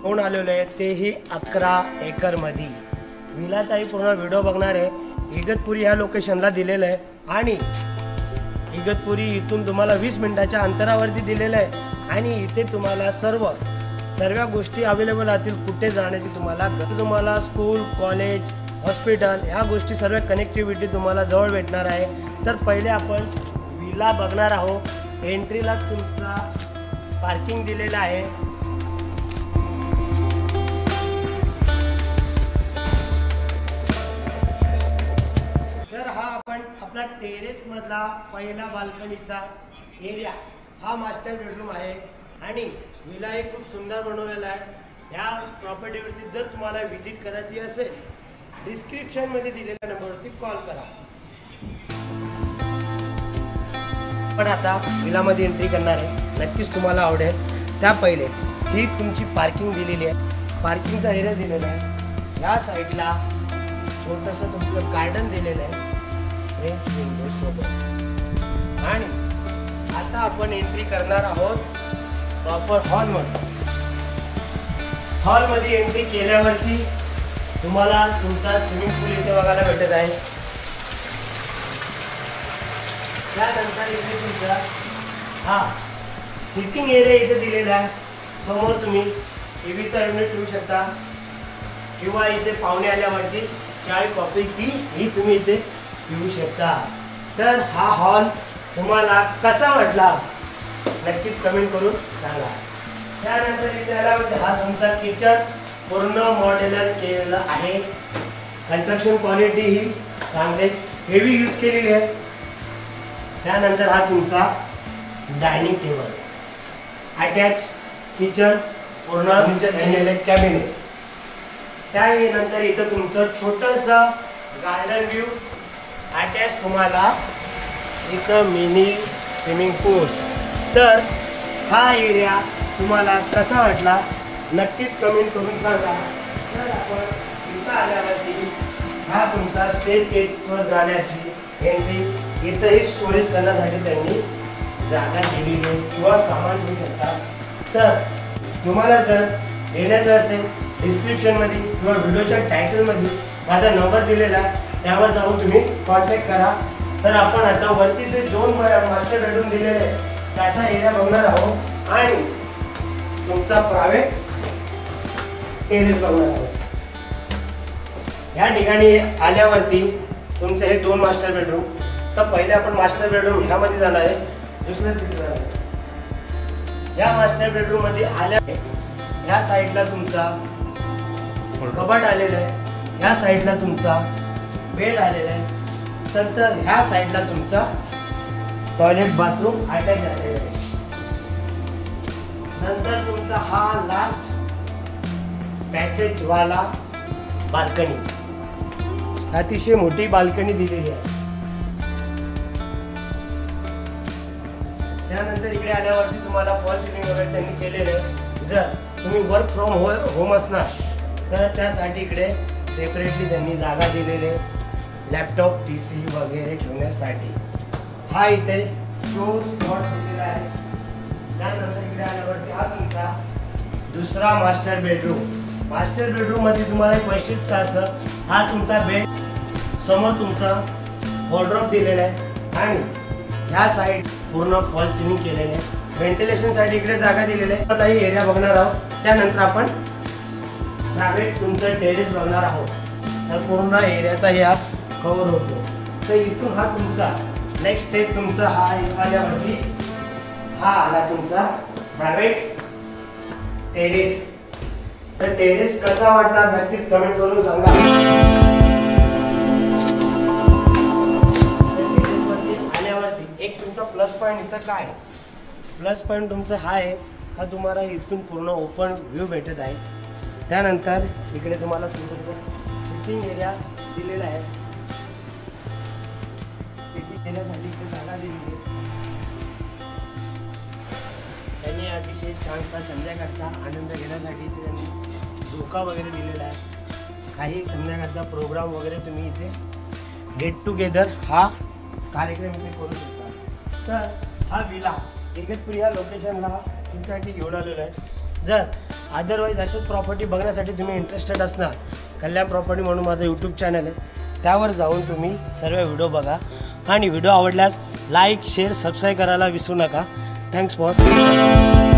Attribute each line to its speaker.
Speaker 1: घेऊन आलेलो आहे तेही 11 एकरमध्ये. विलाचाही पूर्ण व्हिडिओ बघणार आहे. इगतपुरी ह्या लोकेशनला दिलेलं आहे आणि इगतपुरी इथून तुम्हाला 20 मिनिटाच्या अंतरावरती दिलेलं आहे आणि इथे तुम्हाला सर्व गोष्टी अवेलेबल असतील. कुठे जाण्याची तुम्हाला स्कूल, कॉलेज, हॉस्पिटल ह्या गोष्टी सर्व कनेक्टिव्हिटी तुम्हाला जवळ भेटणार आहे. तर पहिले आपण विला बघणार आहोत. एंट्रीला तुमचा पार्किंग दिलेला आहे. तर हा आपण आपला टेरेस मधला पहिला बाल्कनीचा एरिया हा मास्टर बेडरूम आहे आणि विला हे खूप सुंदर बनवलेला आहे. ह्या प्रॉपर्टीवरती जर तुम्हाला व्हिजिट करायची असेल डिस्क्रिप्शन मध्ये दिलेल्या नंबरवरती कॉल करा. पण आता विलामध्ये एंट्री करणार आहे, नक्कीच तुम्हाला आवडेल. त्या पहिले ही तुमची पार्किंग दिलेली आहे. पार्किंगचा एरिया दिलेला आहे. या साईडला छोटंसं तुमचं गार्डन दिलेलं आहे फ्रेंच विंडो सोबत. आणि आता आपण एंट्री करणार आहोत प्रॉपर हॉलमध्ये एंट्री केल्यावरती तुम्हाला तुमचा स्विमिंग पूल इथे बघायला भेटत आहे. त्यानंतर इथे तुमचा हा सिटिंग एरिया इथे दिलेला आहे. समोर तुम्ही टीव्हीचा युनिट ठेवू शकता किंवा इथे पाहुणे आल्यावरती चाय, कॉफी, टी ही तुम्ही इथे पिऊ शकता. तर हा हॉल तुम्हाला कसा वाटला नक्कीच कमेंट करून सांगा. त्यानंतर इथे आल्यावरती हा तुमचा किचन पूर्ण मॉड्युलर केलेलं आहे. कन्स्ट्रक्शन क्वालिटी ही चांगले हेवी यूज केलेली आहे. त्यानंतर हा तुमचा डायनिंग टेबल, अटॅच किचन, पूर्ण कॅबिनेट. त्यानंतर इथं तुमचं छोटंसं गार्डन व्ह्यू, अटॅच तुम्हाला इथं मिनी स्विमिंग पूल. तर हा एरिया तुम्हाला कसा वाटला नक्कीच कमेंट करून सांगा. तर आपण इथं आल्यावरती हा तुमचा स्टेअरकेसवर जाण्याची एंट्री, इथंही स्टोरेज करण्यासाठी त्यांनी जागा दिलेली आहे किंवा सामान घेऊ शकता. तर तुम्हाला जर येण्याचं असेल डिस्क्रिप्शनमध्ये किंवा व्हिडिओच्या टायटलमध्ये माझा नंबर दिलेला आहे, त्यावर जाऊन तुम्ही कॉन्टॅक्ट करा. तर आपण आता वरती ते 2 मास्टर बेडरूम दिलेले आहे त्याचा एरिया बघणार आहोत आणि तुमचा प्रायव्हेट टेरेस बघणार आहोत. ह्या ठिकाणी आल्यावरती तुमचे हे 2 मास्टर बेडरूम. तर पहिले आपण मास्टर बेडरूम ह्यामध्ये जाणार आहे, दुसऱ्या तिथे जाणार आहे. या मास्टर बेडरूम मध्ये आल्या ह्या साईडला तुमचा कबड आलेला आहे, ह्या साईडला तुमचा बेड आलेला आहे. नंतर ह्या साईडला तुमचा टॉयलेट बाथरूम अटॅच आलेला आहे. नंतर तुमचा हा लास्ट पॅसेज वाला बाल्कनी, अतिशय मोठी बाल्कनी दिलेली आहे. त्यानंतर इकडे आल्यावरती तुम्हाला फॉल सिलिंग वगैरे त्यांनी केलेलं आहे. जर तुम्ही वर्क फ्रॉम होम असणार तर त्यासाठी इकडे सेपरेटली त्यांनी जागा दिलेली आहे लॅपटॉप, PC वगैरे ठेवण्यासाठी. हा इथे शो स्पॉट दिलेला आहे. त्यानंतर इकडे आल्यावरती हा तुमचा दुसरा मास्टर बेडरूम. मास्टर बेडरूम मध्ये तुम्हाला एक वैशिष्ट्य असं, हा तुमचा बेड, समोर तुमचा वॉर्डरोब दिलेला आहे आणि ह्या साईड पूर्ण फॉल सिलिंग केलेले आहे. व्हेंटिलेशनसाठी इकडे जागा दिलेली आहे. आता ही एरिया बघणार आहोत. त्यानंतर आपण प्रायव्हेट तुमचं टेरेस बघणार आहोत. तर पूर्ण एरियाचा ह्या कव्हर होतो. तर इथून हा तुमचा नेक्स्ट स्टेप तुमचा हा आल्यावरती हा आला तुमचा प्रायव्हेट टेरेस. तर टेरेस कसा वाटला नक्कीच कमेंट करून सांगा. टेरेसवरती आल्यावरती एक तुमचा प्लस पॉईंट इथं काय, प्लस पॉईंट तुमचा हा आहे, हा तुम्हाला इथून पूर्ण ओपन व्ह्यू भेटत आहे. त्यानंतर इकडे तुम्हाला सिटिंग एरिया दिलेला आहे. सिटिंग एरियासाठी इथे जागा दिलेली आहे. त्यांनी अतिशय छानसा संध्याकाळचा आनंद घेण्यासाठी इथे त्यांनी झोका वगैरे दिलेला आहे. काही संध्याकाळचा प्रोग्राम वगैरे तुम्ही इथे गेट टुगेदर हा कार्यक्रम इथे करू शकता. तर हा विला इगतपुरी या लोकेशनला तुमच्यासाठी घेऊन आलेलो आहे. जर अदरवाईज अशाच प्रॉपर्टी बघण्यासाठी तुम्ही इंटरेस्टेड असणार, कल्याण प्रॉपर्टी म्हणून माझं यूट्यूब चॅनल आहे, त्यावर जाऊन तुम्ही सर्व व्हिडिओ बघा आणि व्हिडिओ आवडल्यास लाईक शेअर सबस्क्राईब करायला विसरू नका. Thanks for